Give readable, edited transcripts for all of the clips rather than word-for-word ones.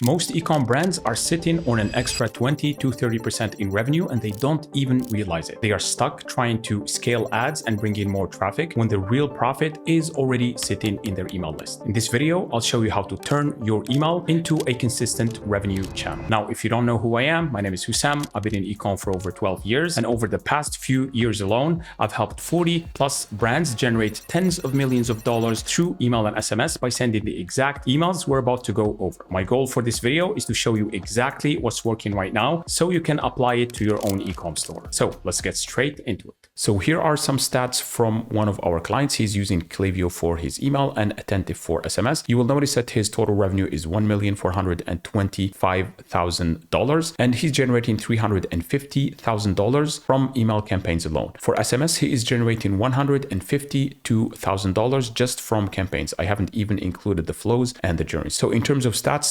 Most ecom brands are sitting on an extra 20 to 30% in revenue and they don't even realize it. They are stuck trying to scale ads and bring in more traffic when the real profit is already sitting in their email list. In this video, I'll show you how to turn your email into a consistent revenue channel. Now, if you don't know who I am, my name is Houcem. I've been in ecom for over 12 years. And over the past few years alone, I've helped 40 plus brands generate tens of millions of dollars through email and SMS by sending the exact emails we're about to go over. My goal for this video is to show you exactly what's working right now so you can apply it to your own ecom store. So let's get straight into it. So here are some stats from one of our clients. He's using Klaviyo for his email and Attentive for SMS. You will notice that his total revenue is $1,425,000 and he's generating $350,000 from email campaigns alone. For SMS, he is generating $152,000 just from campaigns. I haven't even included the flows and the journeys. So in terms of stats,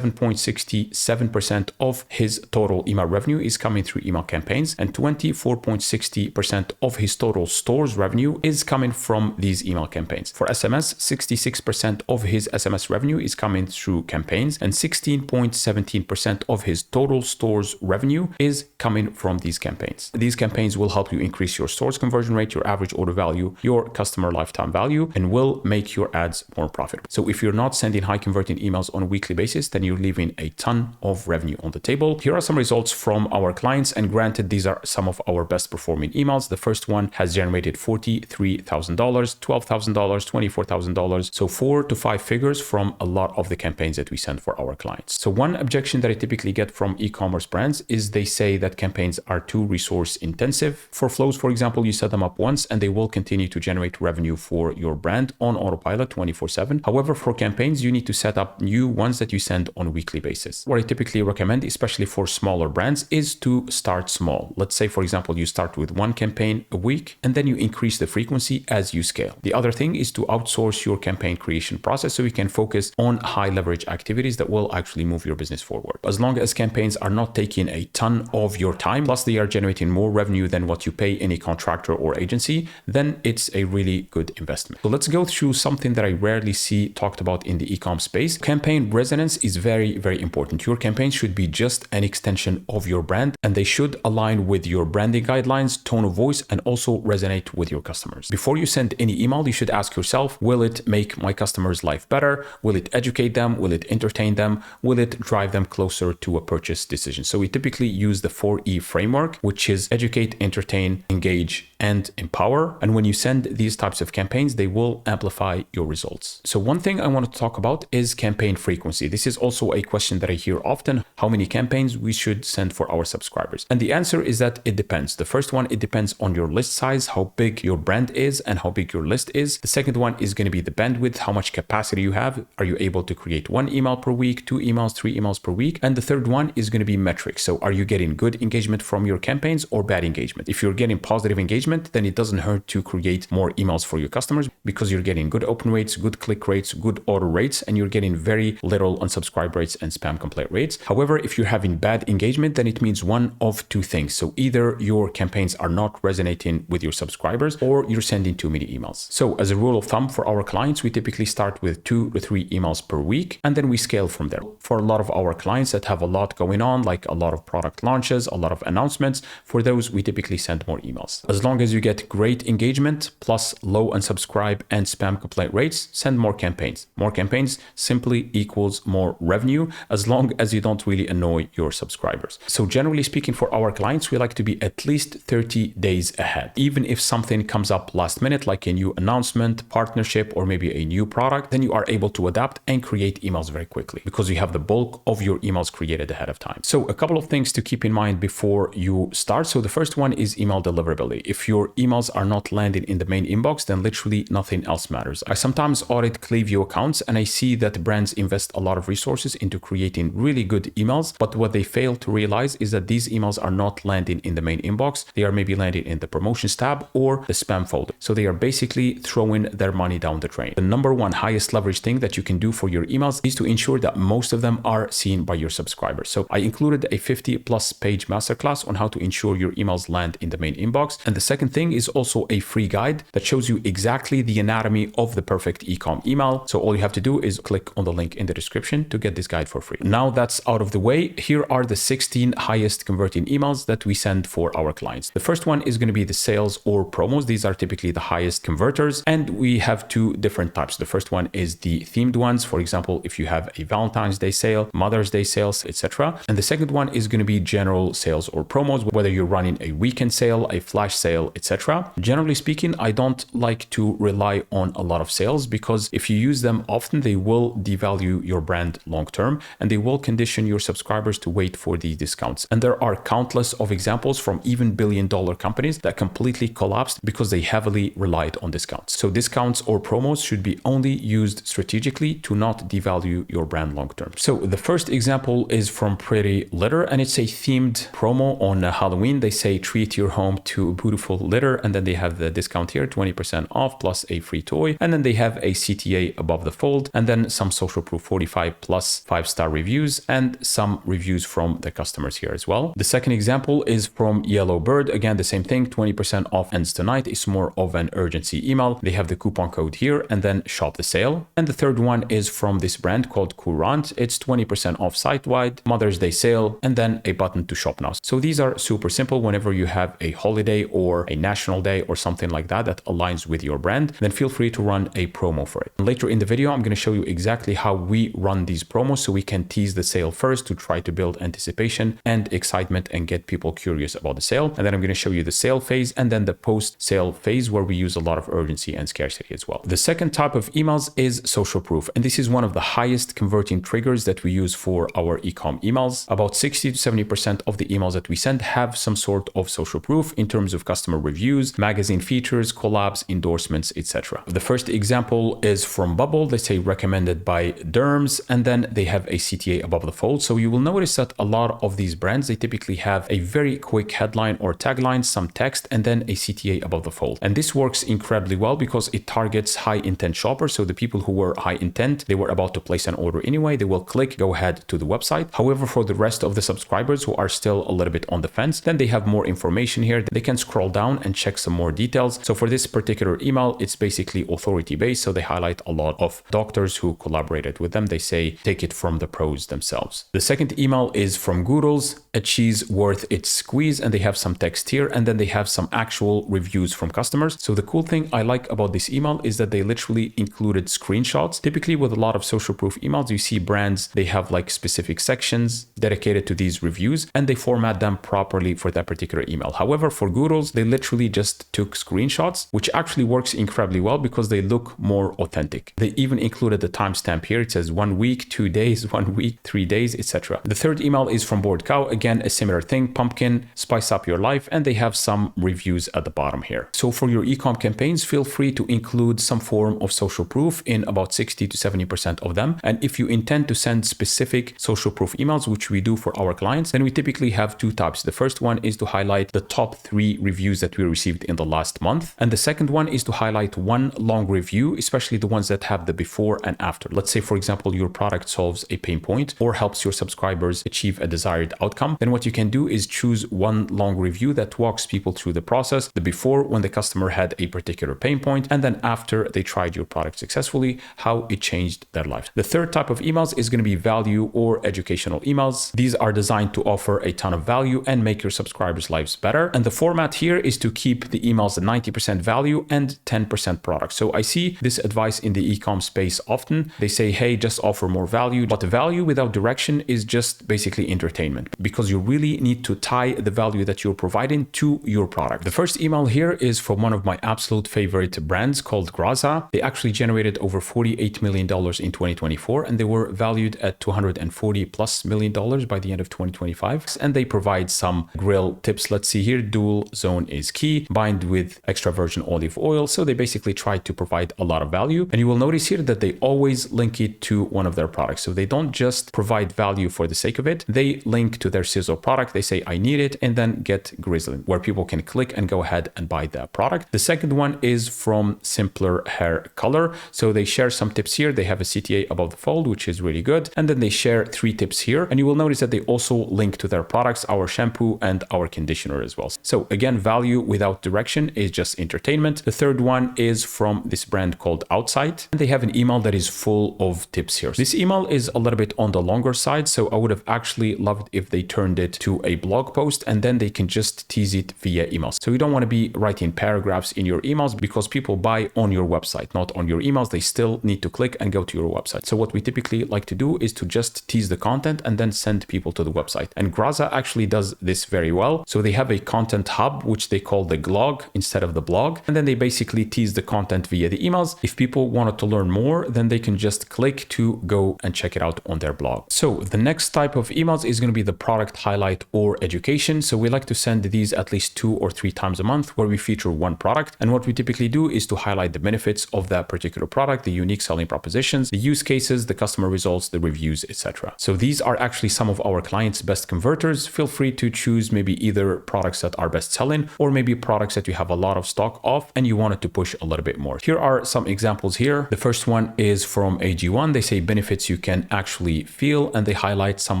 77.67% of his total email revenue is coming through email campaigns, and 24.60% of his total stores revenue is coming from these email campaigns. For SMS, 66% of his SMS revenue is coming through campaigns, and 16.17% of his total stores revenue is coming from these campaigns. These campaigns will help you increase your stores conversion rate, your average order value, your customer lifetime value, and will make your ads more profitable. So if you're not sending high converting emails on a weekly basis, then you're leaving a ton of revenue on the table. Here are some results from our clients, and granted, these are some of our best performing emails. The first one has generated $43,000, $12,000, $24,000. So 4 to 5 figures from a lot of the campaigns that we send for our clients. So one objection that I typically get from e-commerce brands is they say that campaigns are too resource intensive. For flows, for example, you set them up once and they will continue to generate revenue for your brand on autopilot 24/7. However, for campaigns, you need to set up new ones that you send on a weekly basis. What I typically recommend, especially for smaller brands, is to start small. Let's say, for example, you start with one campaign a week and then you increase the frequency as you scale. The other thing is to outsource your campaign creation process so you can focus on high leverage activities that will actually move your business forward. As long as campaigns are not taking a ton of your time, plus they are generating more revenue than what you pay any contractor or agency, then it's a really good investment. So let's go through something that I rarely see talked about in the e-com space. Campaign resonance is very, very important. Your campaigns should be just an extension of your brand, and they should align with your branding guidelines, tone of voice, and also resonate with your customers. Before you send any email, you should ask yourself, will it make my customers' life better? Will it educate them? Will it entertain them? Will it drive them closer to a purchase decision? So we typically use the 4E framework, which is educate, entertain, engage, and empower. And when you send these types of campaigns, they will amplify your results. So one thing I want to talk about is campaign frequency. This is also a question that I hear often, how many campaigns we should send for our subscribers. And the answer is that it depends. The first one, it depends on your list size, how big your brand is and how big your list is. The second one is going to be the bandwidth, how much capacity you have. Are you able to create 1 email per week, 2 emails, 3 emails per week? And the third one is going to be metrics. So are you getting good engagement from your campaigns or bad engagement? If you're getting positive engagement, then it doesn't hurt to create more emails for your customers because you're getting good open rates, good click rates, good order rates, and you're getting very little unsubscribe rates and spam complaint rates. However, if you're having bad engagement, then it means one of two things. So either your campaigns are not resonating with your subscribers or you're sending too many emails. So as a rule of thumb for our clients, we typically start with 2 to 3 emails per week, and then we scale from there. For a lot of our clients that have a lot going on, like a lot of product launches, a lot of announcements, for those, we typically send more emails. As long as you get great engagement plus low unsubscribe and spam complaint rates, send more campaigns. More campaigns simply equals more revenue, as long as you don't really annoy your subscribers. So generally speaking, for our clients, we like to be at least 30 days ahead. Even if something comes up last minute, like a new announcement, partnership, or maybe a new product, then you are able to adapt and create emails very quickly because you have the bulk of your emails created ahead of time. So a couple of things to keep in mind before you start. So the first one is email deliverability. If your emails are not landing in the main inbox, then literally nothing else matters. I sometimes audit Klaviyo accounts and I see that brands invest a lot of resources into creating really good emails, but what they fail to realize is that these emails are not landing in the main inbox. They are maybe landing in the promotions tab or the spam folder. So they are basically throwing their money down the drain. The number one highest leverage thing that you can do for your emails is to ensure that most of them are seen by your subscribers. So I included a 50+ page masterclass on how to ensure your emails land in the main inbox. And the second thing is also a free guide that shows you exactly the anatomy of the perfect ecom email. So all you have to do is click on the link in the description to get this guide for free. Now that's out of the way, here are the 16 highest converting emails that we send for our clients. The first one is going to be the sales or promos. These are typically the highest converters, and we have two different types. The first one is the themed ones. For example, if you have a Valentine's Day sale, Mother's Day sales, etc. And the second one is going to be general sales or promos, whether you're running a weekend sale, a flash sale, etc. Generally speaking, I don't like to rely on a lot of sales because if you use them often, they will devalue your brand long term and they will condition your subscribers to wait for the discounts. And there are countless of examples from even billion-dollar companies that completely collapsed because they heavily relied on discounts. So discounts or promos should be only used strategically to not devalue your brand long term. So the first example is from Pretty Litter, and it's a themed promo on Halloween. They say treat your home to a beautiful litter, and then they have the discount here, 20% off plus a free toy, and then they have a CTA above the fold, and then some social proof 45 plus 5-star reviews and some reviews from the customers here as well. The second example is from Yellow Bird. Again, the same thing, 20% off ends tonight. It's more of an urgency email. They have the coupon code here and then shop the sale. And the third one is from this brand called Courant. It's 20% off site-wide, Mother's Day sale, and then a button to shop now. So these are super simple. Whenever you have a holiday or a national day or something like that that aligns with your brand, then feel free to run a promo for it. Later in the video, I'm going to show you exactly how we run these promos so we can tease the sale first to try to build anticipation and excitement and get people curious about the sale. And then I'm going to show you the sale phase and then the post-sale phase where we use a lot of urgency and scarcity as well. The second type of emails is social proof. And this is one of the highest converting triggers that we use for our ecom emails. About 60 to 70% of the emails that we send have some sort of social proof in terms of customer reviews, magazine features, collabs, endorsements, etc. The first example is from Bubble. They say recommended by derms, and then they have a CTA above the fold. So you will notice that a lot of these brands, they typically have a very quick headline or tagline, some text, and then a CTA above the fold. And this works incredibly well because it targets high intent shoppers. So the people who were high intent, they were about to place an order anyway, they will click, go ahead to the website. However, for the rest of the subscribers who are still a little bit on the fence, then they have more information here. They can scroll down and check some more details. So for this particular email, it's basically authority based. So they highlight a lot of doctors who collaborated with them. They say, take it from the pros themselves. The second email is from Goodles, a cheese worth its squeeze, and they have some text here, and then they have some actual reviews from customers. So the cool thing I like about this email is that they literally included screenshots. Typically with a lot of social proof emails, you see brands, they have like specific sections dedicated to these reviews and they format them properly for that particular email. However, for Goodles, they literally just took screenshots, which actually works incredibly well because they look more authentic. They even included the timestamp here. It says 1 week, 2 days, 1 week, 3 days, etc. The third email is from Bored Cow. Again, a similar thing, pumpkin, spice up your life, and they have some reviews at the bottom here. So for your ecom campaigns, feel free to include some form of social proof in about 60 to 70% of them. And if you intend to send specific social proof emails, which we do for our clients, then we typically have two types. The first one is to highlight the top 3 reviews that we received in the last month. And the second one is to highlight one long review, especially the ones that have the before and after. Let's say, for example, your product solves a pain point or helps your subscribers achieve a desired outcome. Then what you can do is choose one long review that walks people through the process, the before when the customer had a particular pain point, and then after they tried your product successfully, how it changed their life. The third type of emails is going to be value or educational emails. These are designed to offer a ton of value and make your subscribers' lives better. And the format here is to keep the emails at 90% value and 10% product. So I see this advice in the ecom space often. They say, hey, just offer more value, but the value without direction is just basically entertainment because you really need to tie the value that you're providing to your product. The first email here is from one of my absolute favorite brands called Graza. They actually generated over $48 million in 2024 and they were valued at $240+ million by the end of 2025. And they provide some grill tips. Let's see here, dual zone is key, bind with extra virgin olive oil. So they basically try to provide a lot of value. And you will notice here that they always link it to one of their products. So they don't just provide value for the sake of it. They link to their sizzle product. They say, I need it, and then get Grizzling, where people can click and go ahead and buy the product. The second one is from Simpler Hair Color. So they share some tips here. They have a CTA above the fold, which is really good. And then they share 3 tips here. And you will notice that they also link to their products, our shampoo and our conditioner as well. So again, value without direction is just entertainment. The third one is from this brand called Outside. And they have an email that is full of tips here. This email is a little bit on the longer side. So I would have actually loved if they turned it to a blog post and then they can just tease it via emails. So you don't want to be writing paragraphs in your emails because people buy on your website, not on your emails. They still need to click and go to your website. So what we typically like to do is to just tease the content and then send people to the website. And Graza actually does this very well. So they have a content hub, which they call the glog instead of the blog. And then they basically tease the content via the emails. If people wanted to learn more, then they can just click to go and check it out on their blog. So the next type of emails is going to be the product highlight or education. So we like to send these at least 2 or 3 times a month where we feature one product. And what we typically do is to highlight the benefits of that particular product, the unique selling propositions, the use cases, the customer results, the reviews, etc. So these are actually some of our clients' best converters. Feel free to choose maybe either products that are best selling or maybe products that you have a lot of stock of and you wanted to push a little bit more. Here are some examples here. The first one is from AG1. They say benefits you can actually feel, and they highlight some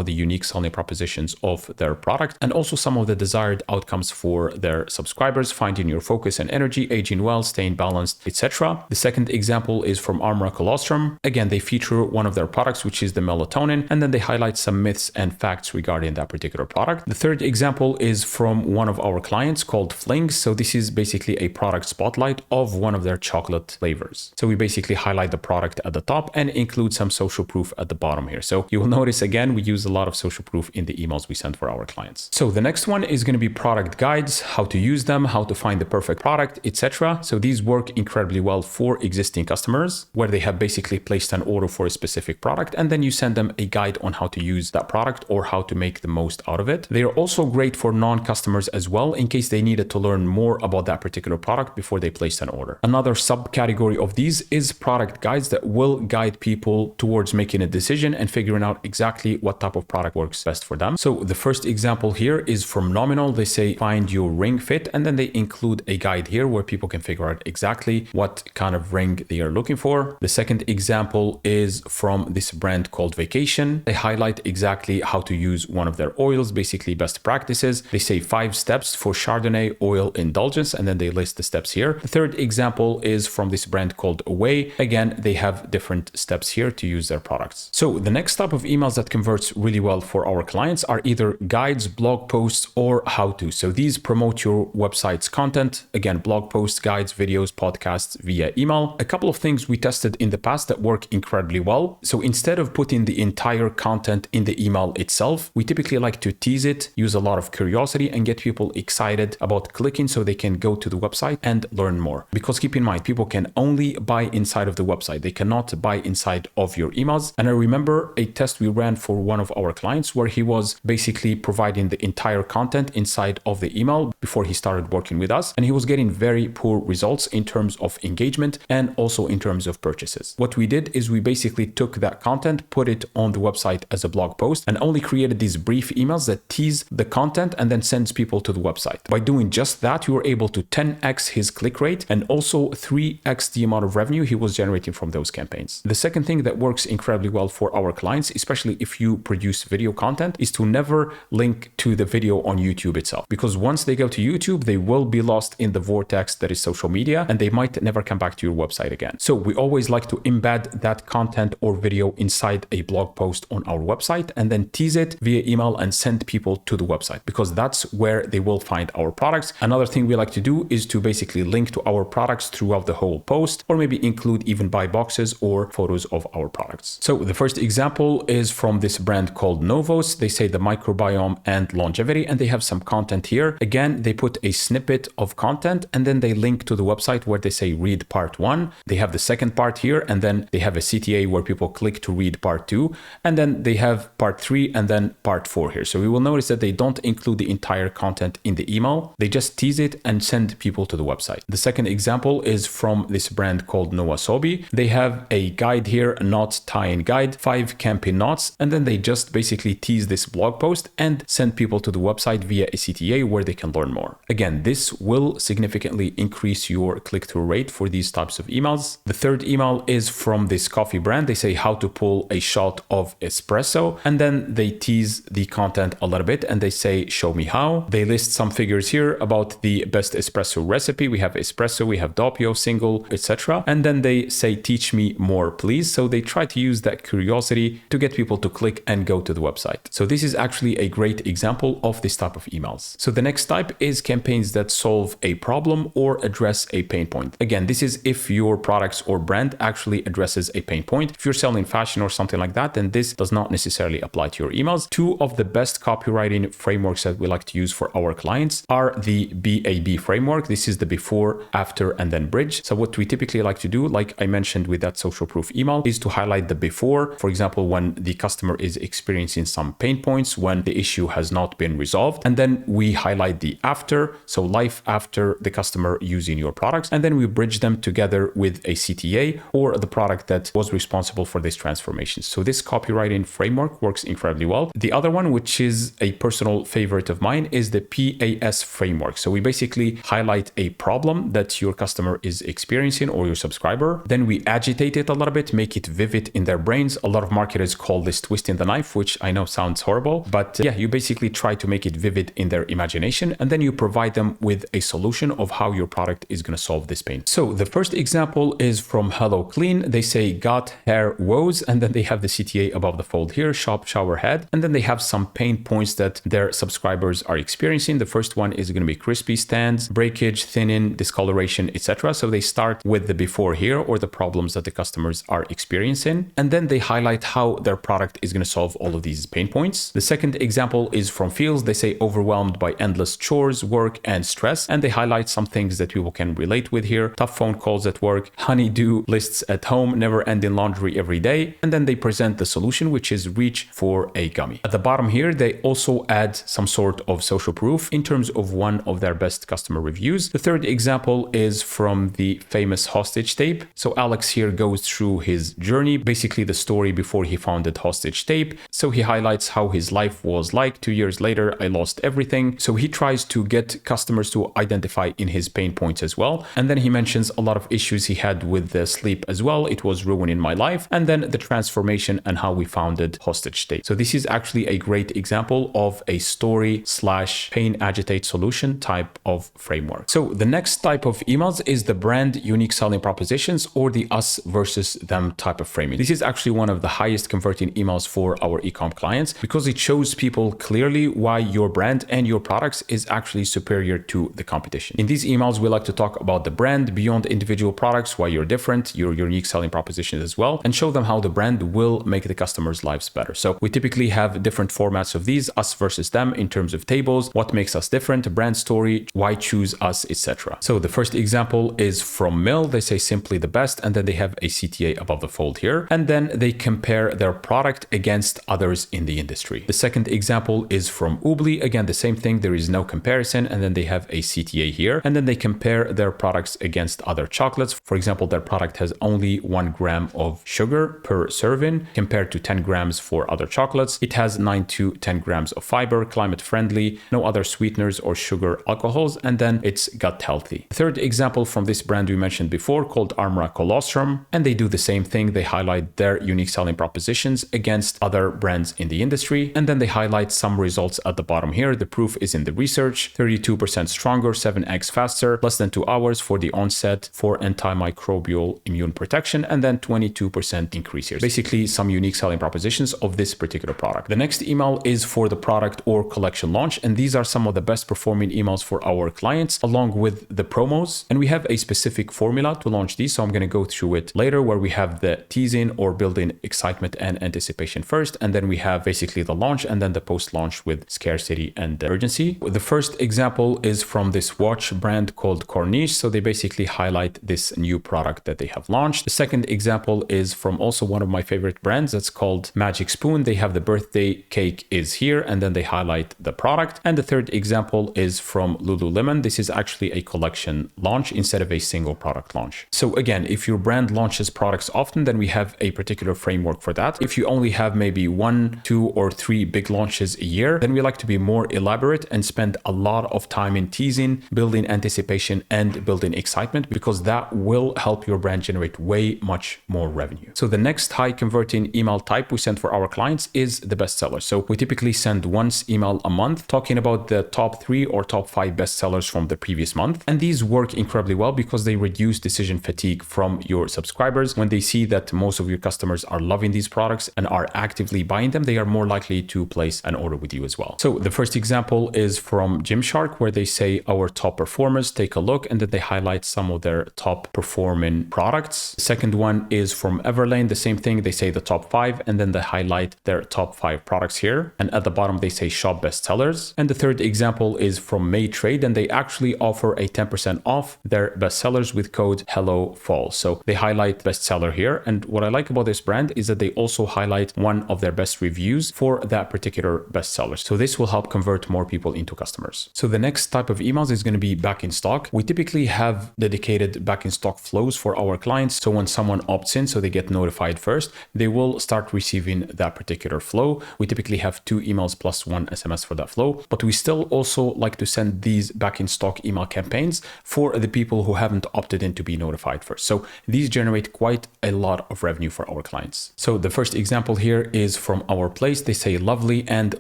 of the unique selling propositions of their product and also some of the desired outcomes for their subscribers, finding your focus and energy, aging well, staying balanced, etc. The second example is from Armra Colostrum. Again, they feature one of their products, which is the melatonin, and then they highlight some myths and facts regarding that particular product. The third example is from one of our clients called Flings. So this is basically a product spotlight of one of their chocolate flavors. So we basically highlight the product at the top and include some social proof at the bottom here. So you will notice again, we use a lot of social proof in the emails we send for our clients. So the next one is going to be product guides, how to use them, how to find the perfect product, etc. So these work incredibly well for existing customers where they have basically placed an order for a specific product and then you send them a guide on how to use that product or how to make the most out of it. They are also great for non-customers as well in case they needed to learn more about that particular product before they placed an order. Another subcategory of these is product guides that will guide people towards making a decision and figuring out exactly what type of product works best for them. So the first example here is from Nominal. They say find your ring fit, and then they include a guide here where people can figure out exactly what kind of ring they are looking for. The second example is from this brand called Vacation. They highlight exactly how to use one of their oils, basically best practices. They say 5 steps for Chardonnay oil indulgence, and then they list the steps here. The third example is from this brand called Away. Again, they have different steps here to use their products. So the next type of emails that converts really well for our clients are either guides, blog posts, or how-to. So these promote your website's content. Again, blog posts, guides, videos, podcasts via email. A couple of things we tested in the past that work incredibly well. So instead of putting the entire content in the email itself, we typically like to tease it, use a lot of curiosity, and get people excited about clicking so they can go to the website and learn more. Because keep in mind, people can only buy inside of the website. They cannot buy inside of your emails. And I remember a test we ran for one of our clients where he was basically providing the entire content inside of the email before he started working with us. And he was getting very poor results in terms of engagement and also in terms of purchases. What we did is we basically took that content, put it on the website as a blog post, and only created these brief emails that tease the content and then sends people to the website. By doing just that, we were able to 10x his click rate and also 3x the amount of revenue he was generating from those campaigns. The second thing that works incredibly well for our clients, especially if you produce video content, is to never link to the video on YouTube itself. Because once they go to YouTube, they will be lost in the vortex that is social media and they might never come back to your website again. So we always like to embed that content or video inside a blog post on our website and then tease it via email and send people to the website because that's where they will find our products. Another thing we like to do is to basically link to our products throughout the whole post or maybe include even buy boxes or photos of our products. So the first example is from this brand called Novos. They say the microbiome and longevity, and they have some content here. Again, they put a snippet of content and then they link to the website where they say read part 1. They have the second part here and then they have a CTA where people click to read part 2, and then they have part 3 and then part 4 here. So we will notice that they don't include the entire content in the email. They just tease it and send people to the website. The second example is from this brand called Noasobi. They have a guide here, a knot tying guide, 5 camping knots, and then they just basically tease this blog blog post and send people to the website via a CTA where they can learn more. Again, this will significantly increase your click-through rate for these types of emails. The third email is from this coffee brand. They say how to pull a shot of espresso, and then they tease the content a little bit and they say, show me how. They list some figures here about the best espresso recipe. We have espresso, we have doppio, single, etc. And then they say, teach me more, please. So they try to use that curiosity to get people to click and go to the website. So this is actually a great example of this type of emails. So the next type is campaigns that solve a problem or address a pain point. Again, this is if your products or brand actually addresses a pain point. If you're selling fashion or something like that, then this does not necessarily apply to your emails. Two of the best copywriting frameworks that we like to use for our clients are the BAB framework. This is the before, after, and then bridge. So what we typically like to do, like I mentioned with that social proof email, is to highlight the before. For example, when the customer is experiencing some pain points, when the issue has not been resolved. And then we highlight the after, so life after the customer using your products. And then we bridge them together with a CTA or the product that was responsible for this transformation. So this copywriting framework works incredibly well. The other one, which is a personal favorite of mine, is the PAS framework. So we basically highlight a problem that your customer is experiencing or your subscriber. Then we agitate it a little bit, make it vivid in their brains. A lot of marketers call this twisting the knife, which I know sounds horrible, but yeah, you basically try to make it vivid in their imagination, and then you provide them with a solution of how your product is going to solve this pain. So the first example is from Hello Clean. They say got hair woes, and then they have the CTA above the fold here, shop shower head, and then they have some pain points that their subscribers are experiencing. The first one is going to be crispy stands, breakage, thinning, discoloration, etc. So they start with the before here, or the problems that the customers are experiencing, and then they highlight how their product is going to solve all of these pain points. The second example is from Fields. They say overwhelmed by endless chores, work, and stress, and they highlight some things that people can relate with here. Tough phone calls at work, honey-do lists at home, never-ending laundry every day, and then they present the solution, which is reach for a gummy. At the bottom here, they also add some sort of social proof in terms of one of their best customer reviews. The third example is from the famous hostage tape. So Alex here goes through his journey, basically the story before he founded Hostage Tape. So he highlights how his life was like. 2 years later, I lost everything. So he tries to get customers to identify in his pain points as well. And then he mentions a lot of issues he had with the sleep as well. It was ruining my life. And then the transformation and how we founded Hostage Tape. So this is actually a great example of a story / pain agitate solution type of framework. So the next type of emails is the brand unique selling propositions, or the us versus them type of framing. This is actually one of the highest converting emails for our ecom clients because it shows people clearly why your brand and your products is actually superior to the competition. In these emails, we like to talk about the brand beyond individual products, why you're different, your unique selling propositions as well, and show them how the brand will make the customers' lives better. So we typically have different formats of these, us versus them, in terms of tables, what makes us different, brand story, why choose us, etc. So the first example is from Mill. They say simply the best, and then they have a CTA above the fold here, and then they compare their product against others in the industry. The second example is from Oobly. Again, the same thing, there is no comparison, and then they have a CTA here, and then they compare their products against other chocolates. For example, their product has only 1 gram of sugar per serving compared to 10 grams for other chocolates. It has 9 to 10 grams of fiber, climate friendly, no other sweeteners or sugar alcohols, and then it's gut healthy. The third example from this brand we mentioned before called Armra Colostrum, and they do the same thing. They highlight their unique selling propositions against other brands in the industry, and then they highlight some results at the bottom here. The proof is in the research: 32% stronger, 7x faster, less than 2 hours for the onset for antimicrobial immune protection, and then 22% increase here. Basically, some unique selling propositions of this particular product. The next email is for the product or collection launch, and these are some of the best performing emails for our clients along with the promos. And we have a specific formula to launch these, so I'm going to go through it later, where we have the teasing or building excitement and anticipation first, and then we have basically the launch and then the post-launch with scarcity and urgency. The first example is from this watch brand called Corniche. So they basically highlight this new product that they have launched. The second example is from also one of my favorite brands that's called Magic Spoon. They have the birthday cake is here, and then they highlight the product. And the third example is from Lululemon. This is actually a collection launch instead of a single product launch. So again, if your brand launches products often, then we have a particular framework for that. If you only have maybe 1, 2, or 3 3 big launches a year, then we like to be more elaborate and spend a lot of time in teasing, building anticipation, and building excitement, because that will help your brand generate way much more revenue. So the next high converting email type we send for our clients is the bestseller. So we typically send once email a month talking about the top 3 or top 5 bestsellers from the previous month. And these work incredibly well because they reduce decision fatigue from your subscribers. When they see that most of your customers are loving these products and are actively buying them, they are more likely to place an order with you as well. So the first example is from Gymshark, where they say our top performers, take a look, and then they highlight some of their top performing products. The second one is from Everlane, the same thing. They say the top 5, and then they highlight their top 5 products here. And at the bottom, they say shop bestsellers. And the third example is from Maytrade, and they actually offer a 10% off their bestsellers with code HelloFall. So they highlight bestseller here. And what I like about this brand is that they also highlight one of their best reviews for that particular bestseller. So this will help convert more people into customers. So the next type of emails is going to be back in stock. We typically have dedicated back in stock flows for our clients. So when someone opts in, so they get notified first, they will start receiving that particular flow. We typically have 2 emails plus 1 SMS for that flow, but we still also like to send these back in stock email campaigns for the people who haven't opted in to be notified first. So these generate quite a lot of revenue for our clients. So the first example here is from our place. They say lovely and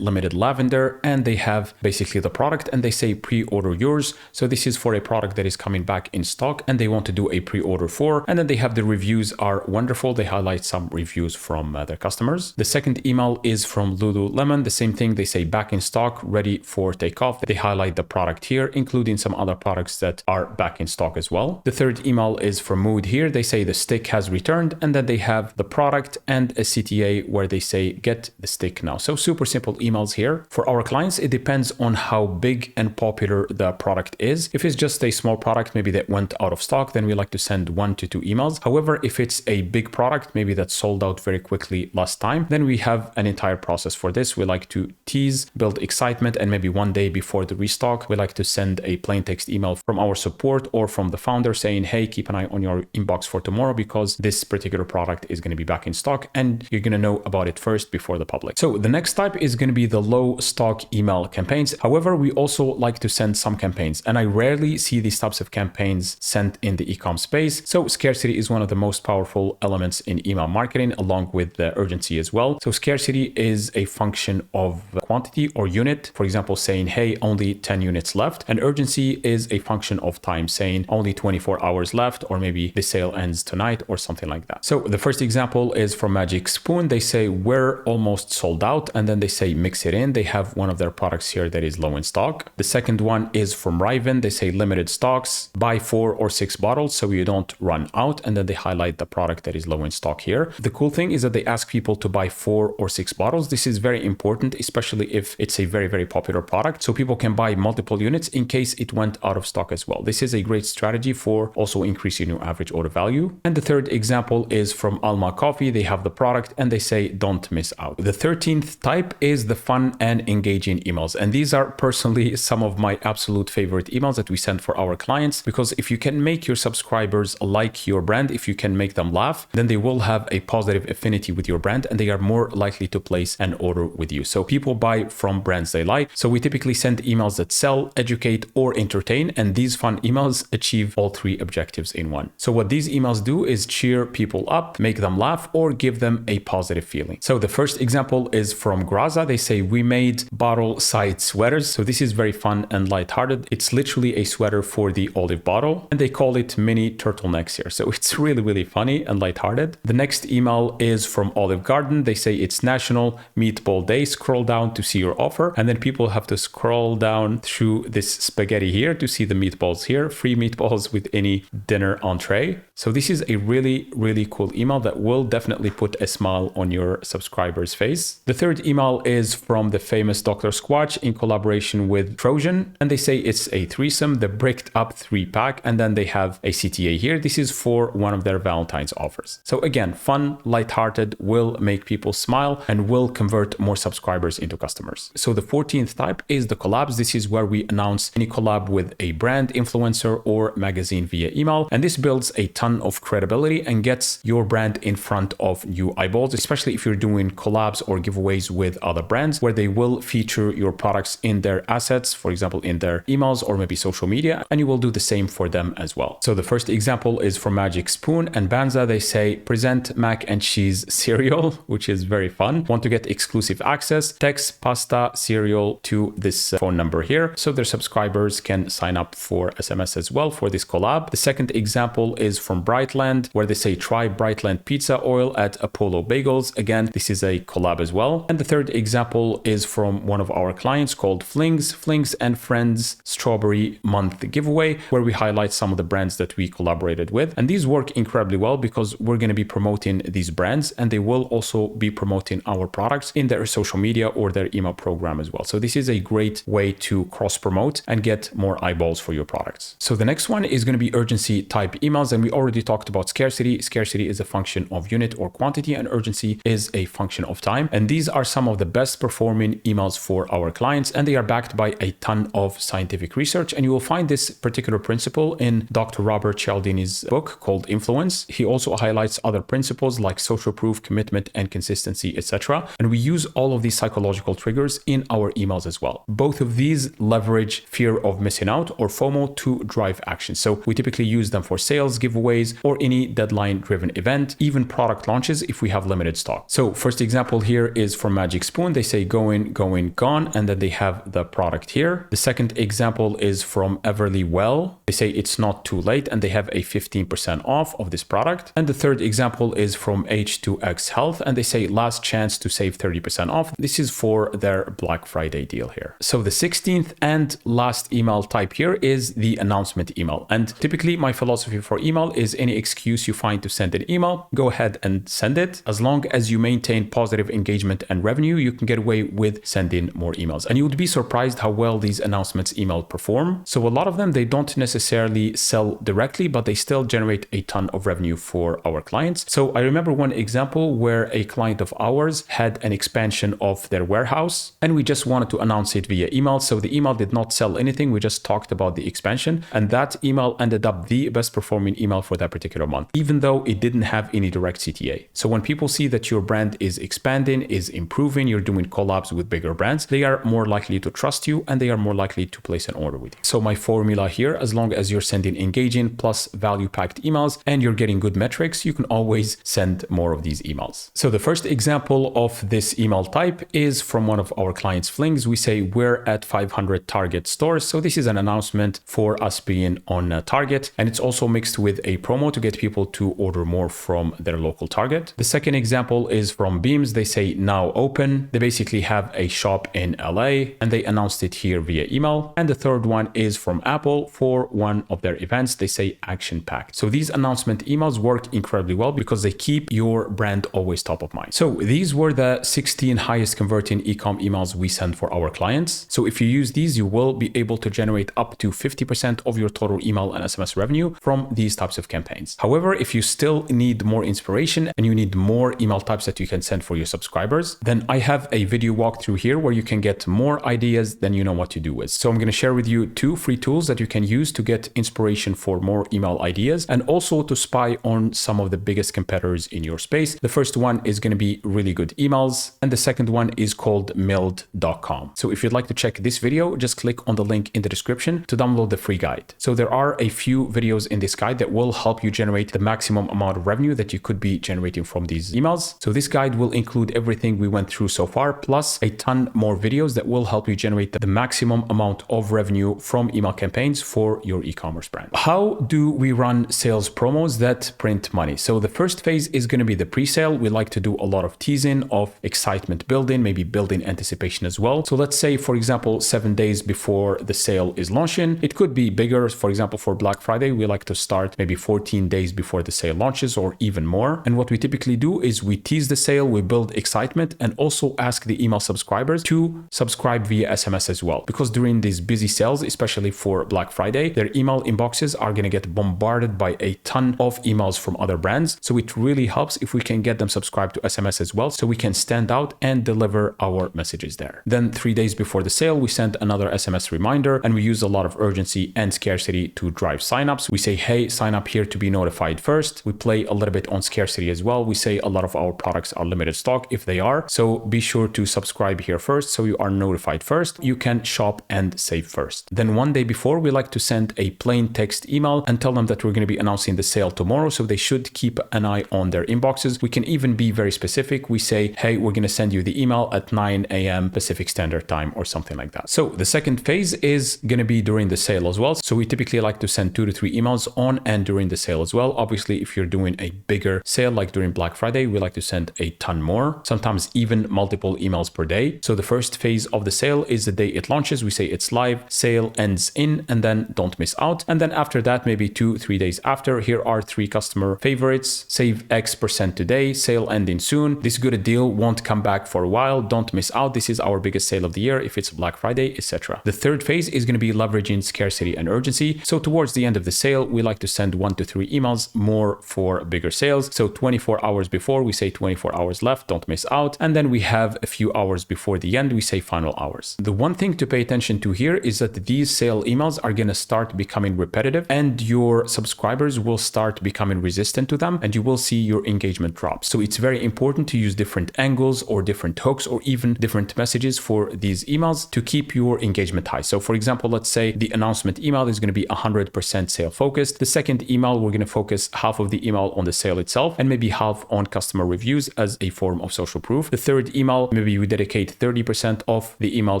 limited lavender, and they have basically the product, and they say pre-order yours. So this is for a product that is coming back in stock and they want to do a pre-order for, and then they have the reviews are wonderful. They highlight some reviews from their customers. The second email is from Lululemon. The same thing. They say back in stock, ready for takeoff. They highlight the product here, including some other products that are back in stock as well. The third email is from Mood here. They say the stick has returned, and then they have the product and a CTA where they say get the stick now. So super simple emails here. For our clients, it depends on how big and popular the product is. If it's just a small product, maybe that went out of stock, then we like to send 1 to 2 emails. However, if it's a big product, maybe that sold out very quickly last time, then we have an entire process for this. We like to tease, build excitement, and maybe one day before the restock, we like to send a plain text email from our support or from the founder saying, hey, keep an eye on your inbox for tomorrow because this particular product is going to be back in stock and you're going to know about it first before the public. So the next type is going to be the low stock email campaigns. However, we also like to send some campaigns, and I rarely see these types of campaigns sent in the ecom space. So scarcity is one of the most powerful elements in email marketing, along with the urgency as well. So scarcity is a function of quantity or unit. For example, saying, hey, only 10 units left. And urgency is a function of time, saying only 24 hours left, or maybe the sale ends tonight or something like that. So the first example is from Magic Spoon. They say we're almost sold out, and then they say mix it in. They have one of their products here that is low in stock. The second one is from Riven. They say limited stocks, buy 4 or 6 bottles so you don't run out, and then they highlight the product that is low in stock here. The cool thing is that they ask people to buy 4 or 6 bottles. This is very important, especially if it's a very, very popular product, so people can buy multiple units in case it went out of stock as well. This is a great strategy for also increasing your average order value. And the third example is from Alma Coffee. They have the product and they say don't miss out. The 13th type is the fun and engaging emails, and these are personally some of my absolute favorite emails that we send for our clients, because if you can make your subscribers like your brand, if you can make them laugh, then they will have a positive affinity with your brand and they are more likely to place an order with you. So people buy from brands they like. So we typically send emails that sell, educate, or entertain, and these fun emails achieve all 3 objectives in one. So what these emails do is cheer people up, make them laugh, or give them a positive feeling. So the first example is from Graza. They say we made bottle side sweaters. So this is very fun and lighthearted. It's literally a sweater for the olive bottle, and they call it mini turtlenecks here. So it's really, really funny and lighthearted. The next email is from Olive Garden. They say it's National Meatball Day. Scroll down to see your offer, and then people have to scroll down through this spaghetti here to see the meatballs here. Free meatballs with any dinner entree. So this is a really, really cool email that will definitely put a smile on your subscriber's face. The third email is from the famous Dr. Squatch in collaboration with Trojan, and they say it's a threesome, the bricked up 3-pack, and then they have a CTA here. This is for one of their Valentine's offers. So again, fun, lighthearted, will make people smile and will convert more subscribers into customers. So the 14th type is the collabs. This is where we announce any collab with a brand, influencer, or magazine via email, and this builds a ton of credibility and gets your brand in front of new eyeballs, especially if you're doing collabs or giveaways with other brands where they will feature your products in their assets, for example, in their emails or maybe social media, and you will do the same for them as well. So the first example is from Magic Spoon and Banza. They say, present mac and cheese cereal, which is very fun. Want to get exclusive access? Text pasta cereal to this phone number here. So their subscribers can sign up for SMS as well for this collab. The second example is from Brightland, where they say, try Brightland pizza oil at Apollo Bagels. Again, this is a collab as well. And the third example is from one of our clients called Flings and Friends Strawberry Month Giveaway, where we highlight some of the brands that we collaborated with. And these work incredibly well because we're going to be promoting these brands and they will also be promoting our products in their social media or their email program as well. So this is a great way to cross promote and get more eyeballs for your products. So the next one is going to be urgency type emails. And we already talked about scarcity. Scarcity is a function of unit or quantity, and urgency is a function of time. And these are some of the best performing emails for our clients, and they are backed by a ton of scientific research. And you will find this particular principle in Dr. Robert Cialdini's book called Influence. He also highlights other principles like social proof, commitment, and consistency, etc. And we use all of these psychological triggers in our emails as well. Both of these leverage fear of missing out or FOMO to drive action. So we typically use them for sales, giveaways, or any deadline-driven event, even product launches if we have limited stock. So first example here is from Magic Spoon. They say going, gone, and then they have the product here. The second example is from Everly Well. They say it's not too late, and they have a 15% off of this product. And the third example is from H2X Health, and they say last chance to save 30% off. This is for their Black Friday deal here. So the 16th and last email type here is the announcement email. And typically my philosophy for email is any excuse you find to send an email, go ahead and send it. As long as you maintain positive engagement and revenue, you can get away with sending more emails. And you would be surprised how well these announcements email perform. So a lot of them, they don't necessarily sell directly, but they still generate a ton of revenue for our clients. So I remember one example where a client of ours had an expansion of their warehouse and we just wanted to announce it via email. So the email did not sell anything. We just talked about the expansion, and that email ended up the best performing email for that particular month, even though it didn't have any direct CTA. So when people see that your brand is expanding, is improving, you're doing collabs with bigger brands, they are more likely to trust you and they are more likely to place an order with you. So my formula here, as long as you're sending engaging plus value packed emails and you're getting good metrics, you can always send more of these emails. So the first example of this email type is from one of our clients, Flings. We say we're at 500 Target stores. So this is an announcement for us being on Target, and it's also mixed with a promo to get people to order more from their local Target. The second example is from Beams. They say now open. They basically have a shop in LA and they announced it here via email. And the third one is from Apple for one of their events. They say action packed. So these announcement emails work incredibly well because they keep your brand always top of mind. So these were the 16 highest converting ecom emails we send for our clients. So if you use these, you will be able to generate up to 50% of your total email and SMS revenue from these types of campaigns. However, if you still need more inspiration and you need more email types that you can send for your subscribers, then I have a video walkthrough here where you can get more ideas than you know what to do with. So I'm going to share with you 2 free tools that you can use to get inspiration for more email ideas and also to spy on some of the biggest competitors in your space. The first one is going to be really good emails, and the second one is called milled.com. So if you'd like to check this video, just click on the link in the description to download the free guide. So there are a few videos in this guide that will help you generate the maximum amount of revenue that you could be generating from these emails. So this guide will include everything we went through so far, plus a ton more videos that will help you generate the maximum amount of revenue from email campaigns for your e-commerce brand. How do we run sales promos that print money? So the first phase is going to be the pre-sale. We like to do a lot of teasing, of excitement building, maybe building anticipation as well. So let's say, for example, 7 days before the sale is launching, it could be bigger. For example, for Black Friday, we like to start maybe 14 days before the sale launches or even more. And what we typically do is we tease the sale, we build excitement, and also ask the email subscribers to subscribe via SMS as well. Because during these busy sales, especially for Black Friday, their email inboxes are going to get bombarded by a ton of emails from other brands. So it really helps if we can get them subscribed to SMS as well, so we can stand out and deliver our messages there. Then 3 days before the sale, we send another SMS reminder, and we use a lot of urgency and scarcity to drive signups. We say, hey, sign up here to be notified first. We play a little bit on scarcity as well. We say a lot of our products are limited stock if they are. So So be sure to subscribe here first so you are notified first. You can shop and save first. Then one day before, we like to send a plain text email and tell them that we're going to be announcing the sale tomorrow. So they should keep an eye on their inboxes. We can even be very specific. We say, hey, we're going to send you the email at 9 a.m. Pacific Standard Time or something like that. So the second phase is going to be during the sale as well. So we typically like to send 2 to 3 emails on and during the sale as well. Obviously, if you're doing a bigger sale like during Black Friday, we like to send a ton more, sometimes even multiple emails per day. So the first phase of the sale is the day it launches. We say it's live, sale ends in, and then don't miss out. And then after that, maybe 2-3 days after, here are 3 customer favorites. Save X% today, sale ending soon. This good a deal won't come back for a while. Don't miss out. This is our biggest sale of the year if it's Black Friday, etc. The third phase is going to be leveraging scarcity and urgency. So towards the end of the sale, we like to send 1 to 3 emails more for bigger sales. So 24 hours before, we say 24 hours left, don't miss out. And then we have a few hours before the end, we say final hours. The one thing to pay attention to here is that these sale emails are going to start becoming repetitive and your subscribers will start becoming resistant to them and you will see your engagement drop. So it's very important to use different angles or different hooks or even different messages for these emails to keep your engagement high. So for example, let's say the announcement email is going to be 100% sale focused. The second email, we're going to focus half of the email on the sale itself and maybe half on customer reviews as a form of social proof. The third email, maybe we dedicate 30% of the email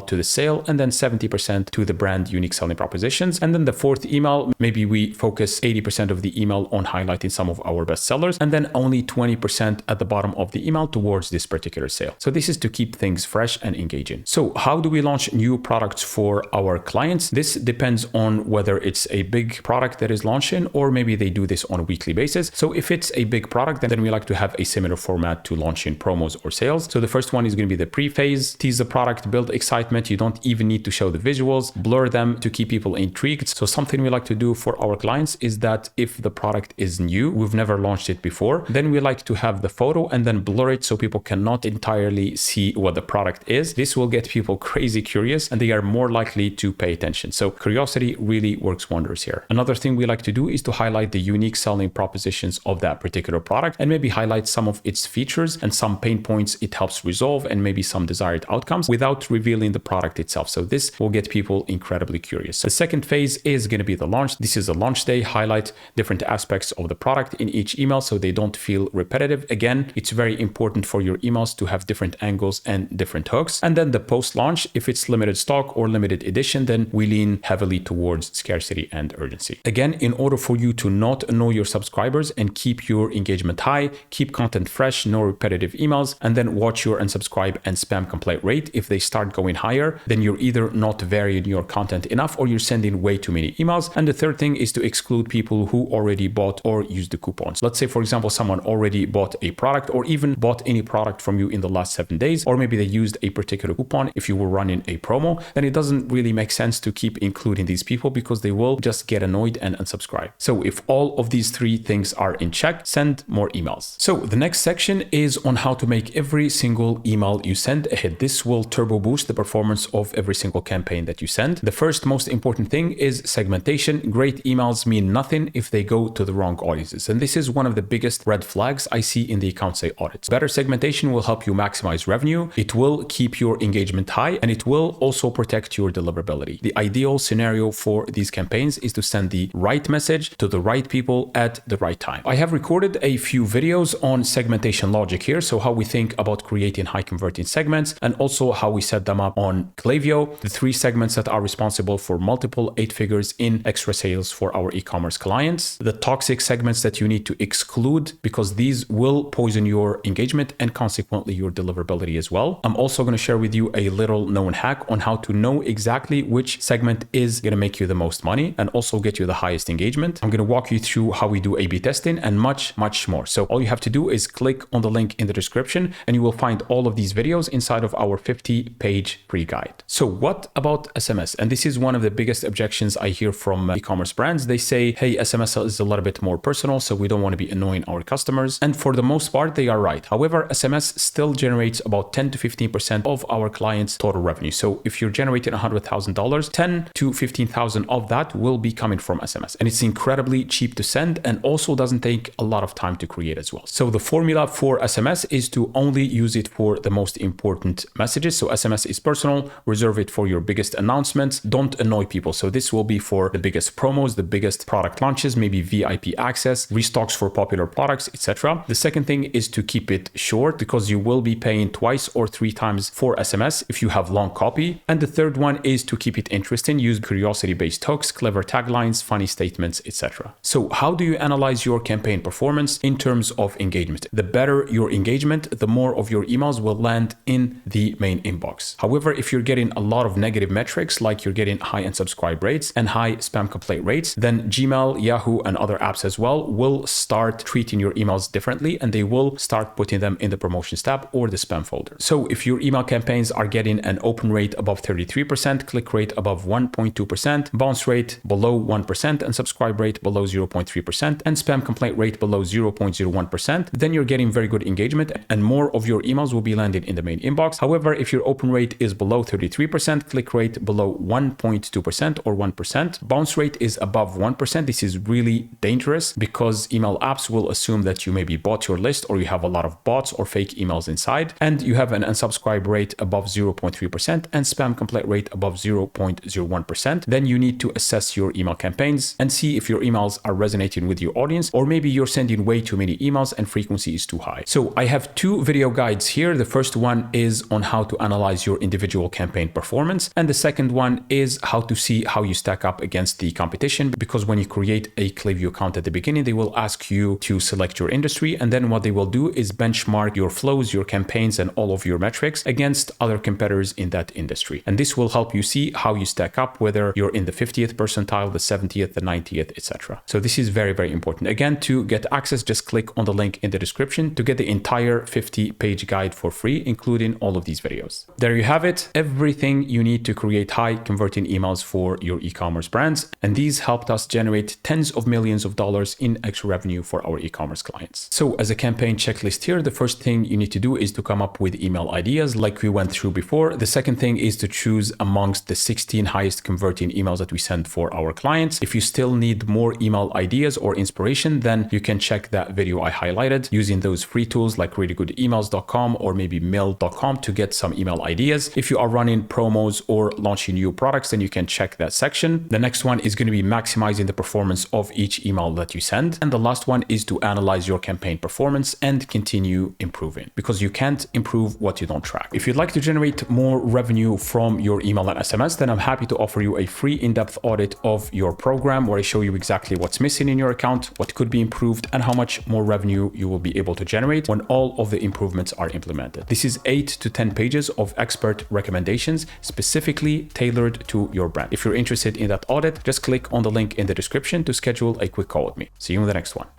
to the sale and then 70% to the brand unique selling propositions. And then the fourth email, maybe we focus 80% of the email on highlighting some of our best sellers and then only 20% at the bottom of the email towards this particular sale. So this is to keep things fresh and engaging. So how do we launch new products for our clients? This depends on whether it's a big product that is launching or maybe they do this on a weekly basis. So if it's a big product, then we like to have a similar format to launching promos or sales. So the first one is going to be the pre-phase, tease the product, build excitement. You don't even need to show the visuals, blur them to keep people intrigued. So something we like to do for our clients is that if the product is new, we've never launched it before, then we like to have the photo and then blur it so people cannot entirely see what the product is. This will get people crazy curious and they are more likely to pay attention. So curiosity really works wonders here. Another thing we like to do is to highlight the unique selling propositions of that particular product and maybe highlight some of its features and some pain points it helps resolve and maybe some desired outcomes without revealing the product itself. So this will get people incredibly curious. The second phase is going to be the launch. This is the launch day. Highlight different aspects of the product in each email so they don't feel repetitive. Again, it's very important for your emails to have different angles and different hooks. And then the post-launch, if it's limited stock or limited edition, then we lean heavily towards scarcity and urgency. Again, in order for you to not annoy your subscribers and keep your engagement high, keep content fresh, no repetitive emails, and then watch your unsubscribe and spam complaint rate. If they start going higher, then you're either not varying your content enough or you're sending way too many emails. And the third thing is to exclude people who already bought or used the coupons. Let's say, for example, someone already bought a product or even bought any product from you in the last 7 days, or maybe they used a particular coupon if you were running a promo, then it doesn't really make sense to keep including these people because they will just get annoyed and unsubscribe. So if all of these 3 things are in check, send more emails. So the next section is on how to make every single email you send a hit. This will turbo boost the performance of every single campaign that you send. The first most important thing is segmentation. Great emails mean nothing if they go to the wrong audiences. And this is one of the biggest red flags I see in the account say audits. Better segmentation will help you maximize revenue. It will keep your engagement high and it will also protect your deliverability. The ideal scenario for these campaigns is to send the right message to the right people at the right time. I have recorded a few videos on segmentation logic here. So how we think about creating high converting segments and also how we set them up on Klaviyo, the 3 segments that are responsible for multiple 8 figures in extra sales for our e-commerce clients, the toxic segments that you need to exclude because these will poison your engagement and consequently your deliverability as well. I'm also going to share with you a little known hack on how to know exactly which segment is going to make you the most money and also get you the highest engagement. I'm going to walk you through how we do A/B testing and much more. So all you have to do is click on the link in the description and you will find all of these videos inside of our 50-page free guide. So what about SMS? And this is one of the biggest objections I hear from e-commerce brands. They say, hey, SMS is a little bit more personal, so we don't want to be annoying our customers. And for the most part, they are right. However, SMS still generates about 10 to 15% of our clients' total revenue. So if you're generating $100,000, 10 to 15,000 of that will be coming from SMS. And it's incredibly cheap to send and also doesn't take a lot of time to create as well. So the formula for SMS is to only use it for the most important messages. So SMS is personal, reserve it for your biggest announcements. Don't annoy people. So this will be for the biggest promos, the biggest product launches, maybe VIP access, restocks for popular products, etc. The second thing is to keep it short, because you will be paying twice or 3 times for SMS if you have long copy. And the third one is to keep it interesting. Use curiosity-based hooks, clever taglines, funny statements, etc. So how do you analyze your campaign performance in terms of engagement? The better your engagement, the more of your emails will land in the main inbox. However, if you're getting a lot of negative metrics, like you're getting high unsubscribe rates and high spam complaint rates, then Gmail, Yahoo, and other apps as well will start treating your emails differently, and they will start putting them in the promotions tab or the spam folder. So if your email campaigns are getting an open rate above 33%, click rate above 1.2%, bounce rate below 1%, and subscribe rate below 0.3%, and spam complaint rate below 0.01%, then you're getting very good engagement and more of your emails will be landing in the main inbox. However, if your open rate is below 33%, click rate below 1.2% or 1%, bounce rate is above 1%, this is really dangerous because email apps will assume that you maybe bought your list or you have a lot of bots or fake emails inside, and you have an unsubscribe rate above 0.3% and spam complaint rate above 0.01%, then you need to assess your email campaigns and see if your emails are resonating with your audience, or maybe you're sending way too many emails and frequency is too high. So I have 2 video guides here. The first one is on how to analyze your individual campaign performance, and the second one is how to see how you stack up against the competition, because when you create a Klaviyo account at the beginning, they will ask you to select your industry, and then what they will do is benchmark your flows, your campaigns, and all of your metrics against other competitors in that industry. And this will help you see how you stack up, whether you're in the 50th percentile, the 70th, the 90th, etc. So this is very, very important. Again, to get access, just click on the link in the description to get the entire 50-page guide for free, including all of these videos. There you have it, everything you need to create high converting emails for your e-commerce brands. And these helped us generate tens of millions of dollars in extra revenue for our e-commerce clients. So as a campaign checklist here, the first thing you need to do is to come up with email ideas like we went through before. The second thing is to choose amongst the 16 highest converting emails that we send for our clients. If you still need more email ideas or inspiration, then you can check that video I highlighted using those free tools like reallygoodemails.com or maybe mail.com to get some email ideas. If you are running promos or launching new products, then you can check that section. The next one is going to be maximizing the performance of each email that you send. And the last one is to analyze your campaign performance and continue improving, because you can't improve what you don't track. If you'd like to generate more revenue from your email and SMS, then I'm happy to offer you a free in-depth audit of your program where I show you exactly what's missing in your account, what could be improved, and how much more revenue you will be able to generate when all of the improvements are implemented. This is 8 to 10 pages of expert recommendations specifically tailored to your brand. If you're interested in that audit, just click on the link in the description to schedule a quick call with me. See you in the next one.